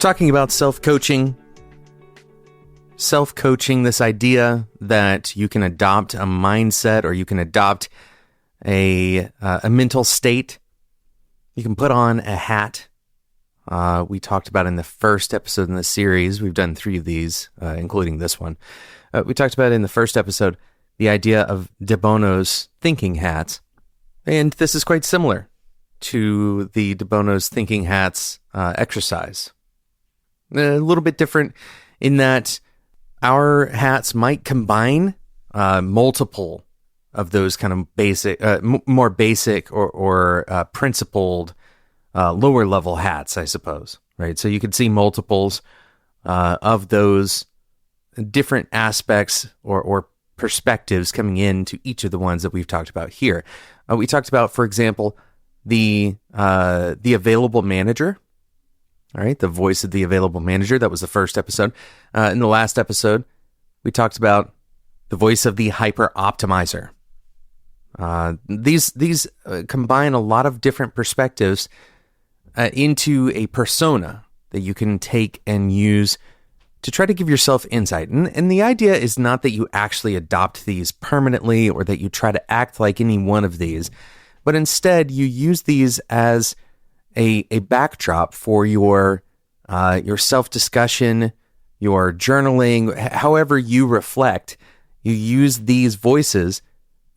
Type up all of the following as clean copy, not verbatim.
talking about self-coaching. Self-coaching, this idea that you can adopt a mindset or you can adopt a mental state. You can put on a hat. We talked about in the first episode in the series, we've done 3 of these, including this one. We talked about in the first episode the idea of De Bono's thinking hats. And this is quite similar to the De Bono's thinking hats exercise. A little bit different in that our hats might combine multiple of those kind of basic, more basic or principled lower level hats, I suppose, right? So you could see multiples of those different aspects or perspectives coming into each of the ones that we've talked about here. We talked about, for example, the available manager. All right, the voice of the available manager. That was the first episode. In the last episode, we talked about the voice of the hyper optimizer. These combine a lot of different perspectives into a persona that you can take and use to try to give yourself insight. And the idea is not that you actually adopt these permanently or that you try to act like any one of these, but instead you use these as a backdrop for your self-discussion, your journaling, however you reflect. You use these voices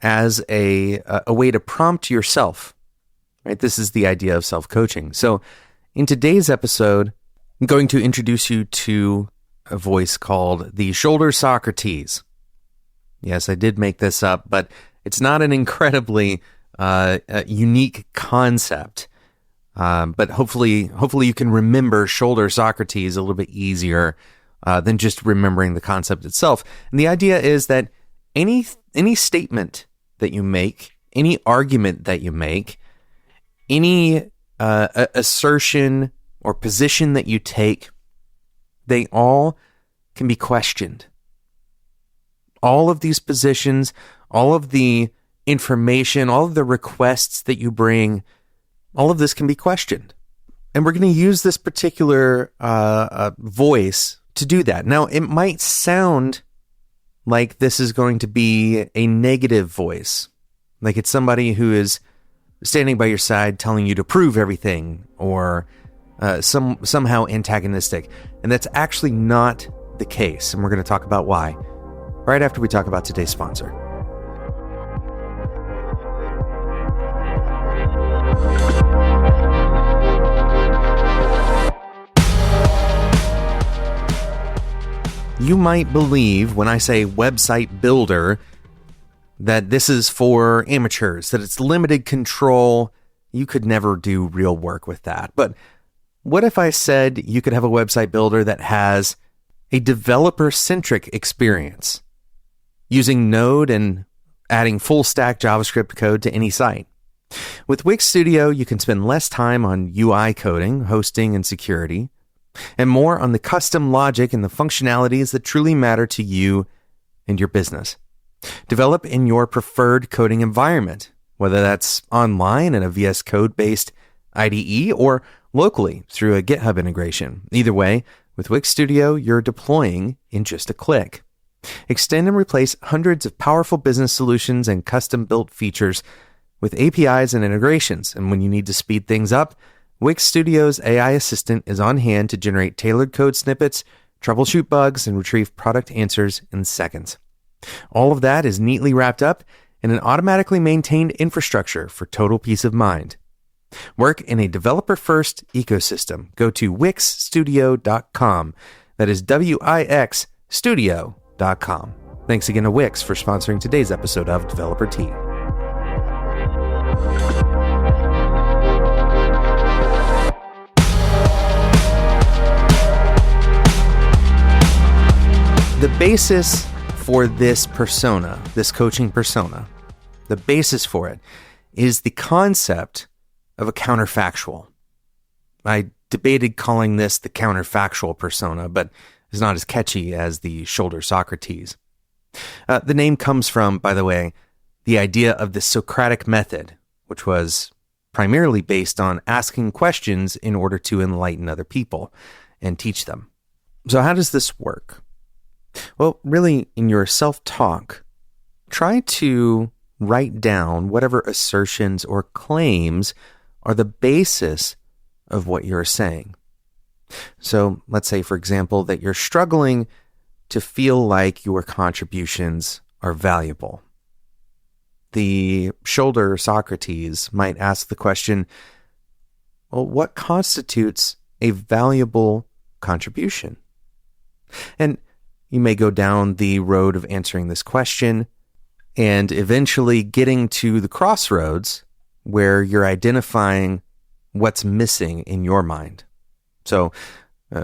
as a way to prompt yourself, right? This is the idea of self-coaching. So in today's episode, I'm going to introduce you to a voice called the shoulder Socrates. Yes, I did make this up, but it's not an incredibly unique concept. But hopefully you can remember shoulder Socrates a little bit easier than just remembering the concept itself. And the idea is that any statement that you make, any argument that you make, any assertion or position that you take, they all can be questioned. All of these positions, all of the information, all of the requests that you bring, all of this can be questioned. And we're going to use this particular voice to do that. Now, it might sound like this is going to be a negative voice, like it's somebody who is standing by your side telling you to prove everything, or somehow antagonistic. And that's actually not the case. And we're going to talk about why right after we talk about today's sponsor. You might believe when I say website builder that this is for amateurs, that it's limited control. You could never do real work with that. But what if I said you could have a website builder that has a developer-centric experience using Node and adding full-stack JavaScript code to any site? With Wix Studio, you can spend less time on UI coding, hosting, and security, and more on the custom logic and the functionalities that truly matter to you and your business. Develop in your preferred coding environment, whether that's online in a VS Code-based IDE or locally through a GitHub integration. Either way, with Wix Studio, you're deploying in just a click. Extend and replace hundreds of powerful business solutions and custom-built features with APIs and integrations. And when you need to speed things up, Wix Studio's AI assistant is on hand to generate tailored code snippets, troubleshoot bugs, and retrieve product answers in seconds. All of that is neatly wrapped up in an automatically maintained infrastructure for total peace of mind. Work in a developer-first ecosystem. Go to wixstudio.com. That is Wix Studio.com. Thanks again to Wix for sponsoring today's episode of Developer Tea. The basis for this persona, this coaching persona, the basis for it is the concept of a counterfactual. I debated calling this the counterfactual persona, but it's not as catchy as the shoulder Socrates. The name comes from, by the way, the idea of the Socratic method, which was primarily based on asking questions in order to enlighten other people. and teach them. So how does this work? Well, really, in your self-talk, try to write down whatever assertions or claims are the basis of what you're saying. So let's say, for example, that you're struggling to feel like your contributions are valuable. The shoulder Socrates might ask the question, well, what constitutes a valuable contribution? And you may go down the road of answering this question and eventually getting to the crossroads where you're identifying what's missing in your mind. So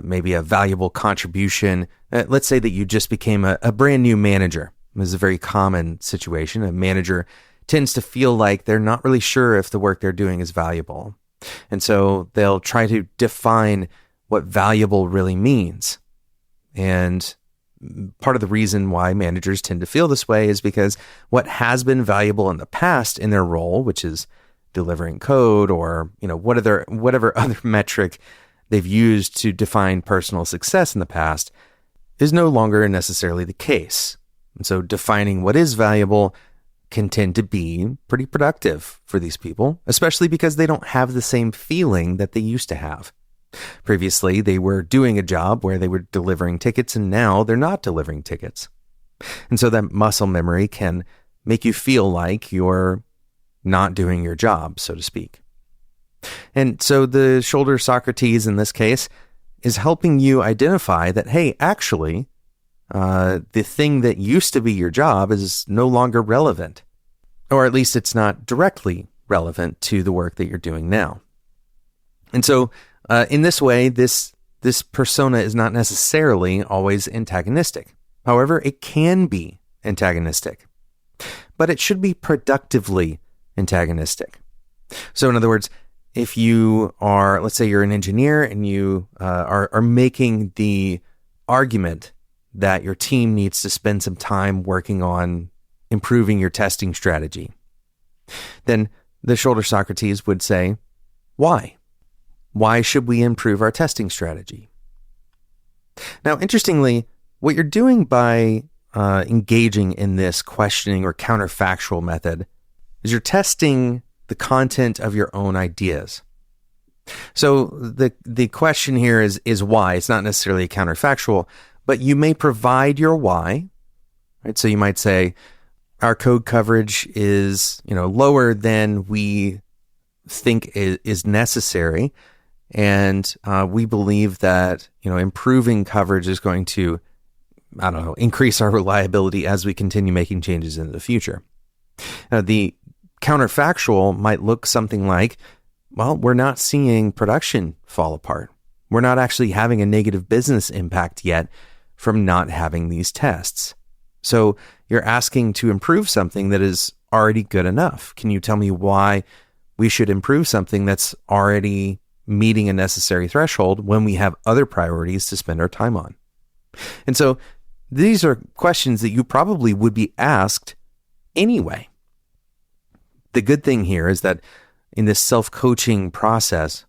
maybe a valuable contribution. Let's say that you just became a brand new manager. This is a very common situation. A manager tends to feel like they're not really sure if the work they're doing is valuable. And so they'll try to define what valuable really means. And part of the reason why managers tend to feel this way is because what has been valuable in the past in their role, which is delivering code or, whatever other metric they've used to define personal success in the past, is no longer necessarily the case. And so defining what is valuable can tend to be pretty productive for these people, especially because they don't have the same feeling that they used to have. Previously, they were doing a job where they were delivering tickets, and now they're not delivering tickets. And so that muscle memory can make you feel like you're not doing your job, so to speak. And so the shoulder Socrates in this case is helping you identify that, hey, actually, the thing that used to be your job is no longer relevant, or at least it's not directly relevant to the work that you're doing now. And so in this way, this persona is not necessarily always antagonistic. However, it can be antagonistic, but it should be productively antagonistic. So in other words, if you are, let's say you're an engineer and you are making the argument that your team needs to spend some time working on improving your testing strategy, then the shoulder Socrates would say, why? Why should we improve our testing strategy? Now, interestingly, what you're doing by engaging in this questioning or counterfactual method is you're testing the content of your own ideas. So the question here is why. It's not necessarily a counterfactual, but you may provide your why, right? So you might say, our code coverage is, lower than we think is necessary. And we believe that, improving coverage is going to, increase our reliability as we continue making changes in the future. Now, the counterfactual might look something like, well, we're not seeing production fall apart. We're not actually having a negative business impact yet from not having these tests. So you're asking to improve something that is already good enough. Can you tell me why we should improve something that's already meeting a necessary threshold when we have other priorities to spend our time on? And so these are questions that you probably would be asked anyway. The good thing here is that in this self-coaching process,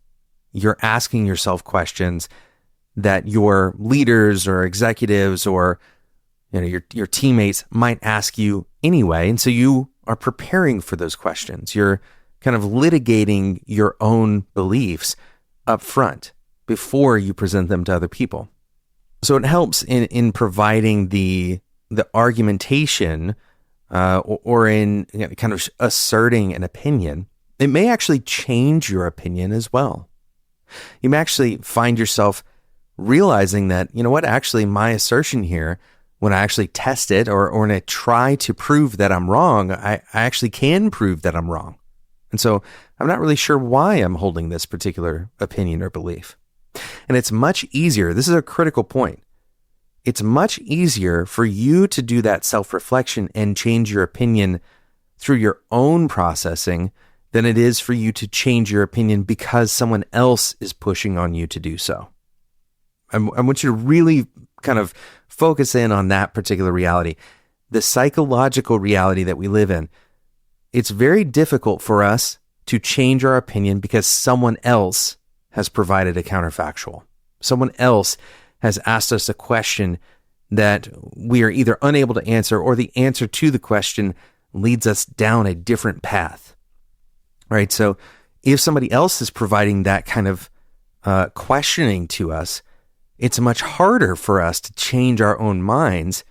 you're asking yourself questions that your leaders or executives or your teammates might ask you anyway. And so you are preparing for those questions. You're kind of litigating your own beliefs up front before you present them to other people. So it helps in providing the argumentation or in kind of asserting an opinion. It may actually change your opinion as well. You may actually find yourself realizing that, actually my assertion here, when I actually test it or when I try to prove that I'm wrong, I actually can prove that I'm wrong. And so I'm not really sure why I'm holding this particular opinion or belief. And it's much easier. This is a critical point. It's much easier for you to do that self-reflection and change your opinion through your own processing than it is for you to change your opinion because someone else is pushing on you to do so. I want you to really kind of focus in on that particular reality. The psychological reality that we live in. It's very difficult for us to change our opinion because someone else has provided a counterfactual. Someone else has asked us a question that we are either unable to answer, or the answer to the question leads us down a different path, right? So if somebody else is providing that kind of questioning to us, it's much harder for us to change our own minds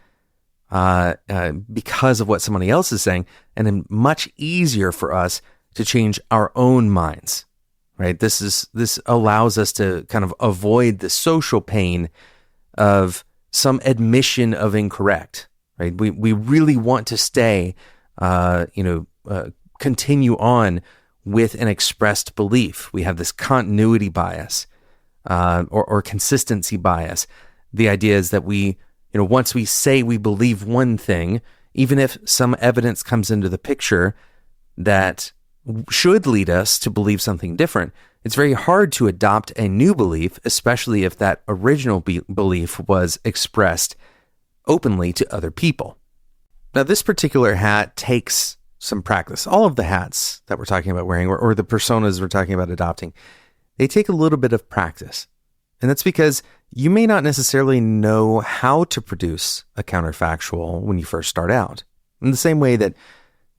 because of what somebody else is saying, and then much easier for us to change our own minds, right? This allows us to kind of avoid the social pain of some admission of incorrect, right? We really want to stay, continue on with an expressed belief. We have this continuity bias, or consistency bias. The idea is that once we say we believe one thing, even if some evidence comes into the picture that should lead us to believe something different, it's very hard to adopt a new belief, especially if that original belief was expressed openly to other people. Now, this particular hat takes some practice. All of the hats that we're talking about wearing, or the personas we're talking about adopting, they take a little bit of practice. And that's because you may not necessarily know how to produce a counterfactual when you first start out. In the same way that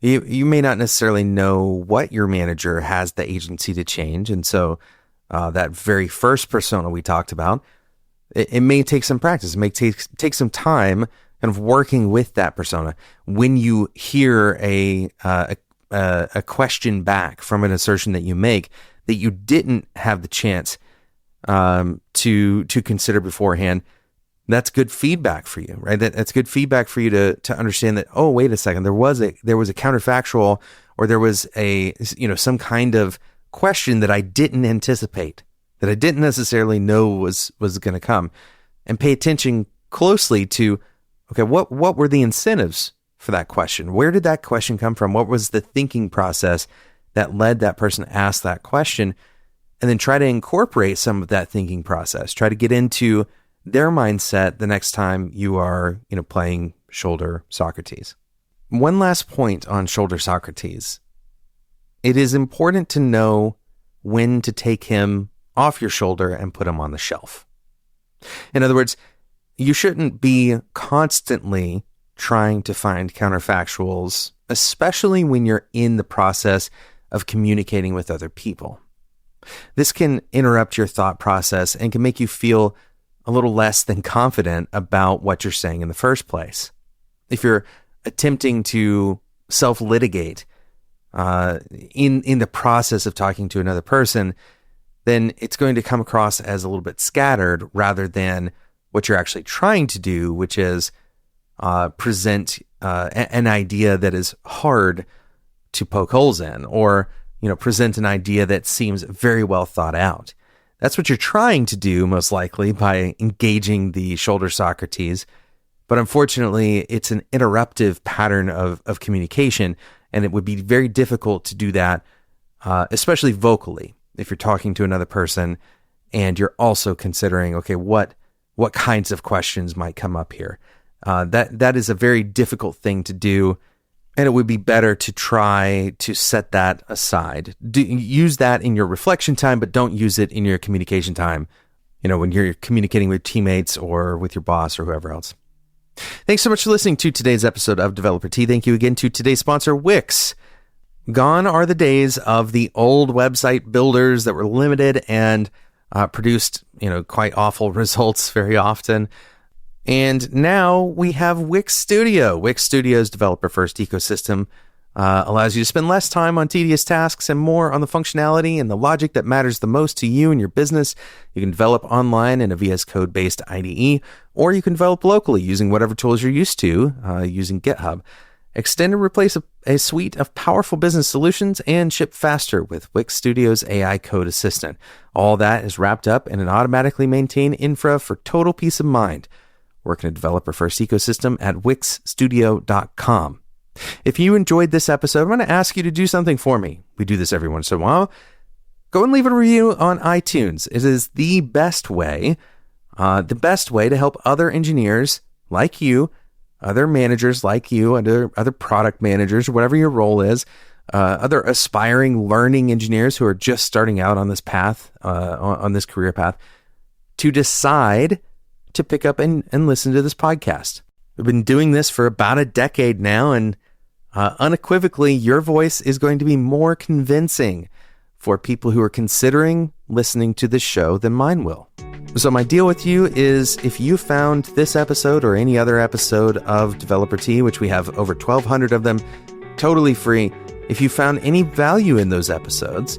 you may not necessarily know what your manager has the agency to change. And so that very first persona we talked about, it may take some practice. It may take some time kind of working with that persona. When you hear a question back from an assertion that you make that you didn't have the chance to consider beforehand, that's good feedback for you, right? That's good feedback for you to understand that, oh, wait a second, there was a counterfactual, or there was some kind of question that I didn't anticipate, that I didn't necessarily know was going to come. And pay attention closely to, okay, what were the incentives for that question? Where did that question come from? What was the thinking process that led that person to ask that question? And then try to incorporate some of that thinking process. Try to get into their mindset the next time you are, playing shoulder Socrates. One last point on shoulder Socrates. It is important to know when to take him off your shoulder and put him on the shelf. In other words, you shouldn't be constantly trying to find counterfactuals, especially when you're in the process of communicating with other people. This can interrupt your thought process and can make you feel a little less than confident about what you're saying in the first place. If you're attempting to self-litigate in the process of talking to another person, then it's going to come across as a little bit scattered rather than what you're actually trying to do, which is present an idea that is hard to poke holes in, or present an idea that seems very well thought out. That's what you're trying to do, most likely, by engaging the shoulder Socrates. But unfortunately, it's an interruptive pattern of communication, and it would be very difficult to do that, especially vocally, if you're talking to another person and you're also considering, okay, what kinds of questions might come up here. That is a very difficult thing to do. And it would be better to try to set that aside. Use that in your reflection time, but don't use it in your communication time, when you're communicating with teammates or with your boss or whoever else. Thanks so much for listening to today's episode of Developer Tea. Thank you again to today's sponsor, Wix. Gone are the days of the old website builders that were limited and produced, quite awful results very often. And now we have Wix Studio. Wix Studio's developer-first ecosystem allows you to spend less time on tedious tasks and more on the functionality and the logic that matters the most to you and your business. You can develop online in a VS Code-based IDE, or you can develop locally using whatever tools you're used to, using GitHub. Extend and replace a suite of powerful business solutions and ship faster with Wix Studio's AI Code Assistant. All that is wrapped up in an automatically maintained infra for total peace of mind. Work in a developer-first ecosystem at wixstudio.com. If you enjoyed this episode, I'm going to ask you to do something for me. We do this every once in a while. Go and leave a review on iTunes. It is the best way to help other engineers like you, other managers like you, other product managers, whatever your role is, other aspiring learning engineers who are just starting out on this path, on this career path. to decide to pick up and listen to this podcast. We've been doing this for about a decade now, and unequivocally, your voice is going to be more convincing for people who are considering listening to this show than mine will. So my deal with you is, if you found this episode or any other episode of Developer Tea, which we have over 1,200 of them, totally free, if you found any value in those episodes,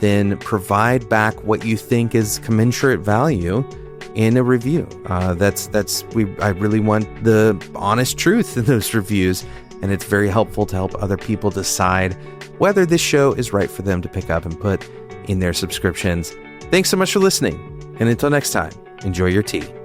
then provide back what you think is commensurate value in a review. I really want the honest truth in those reviews, and it's very helpful to help other people decide whether this show is right for them to pick up and put in their subscriptions. Thanks so much for listening, and until next time, enjoy your tea.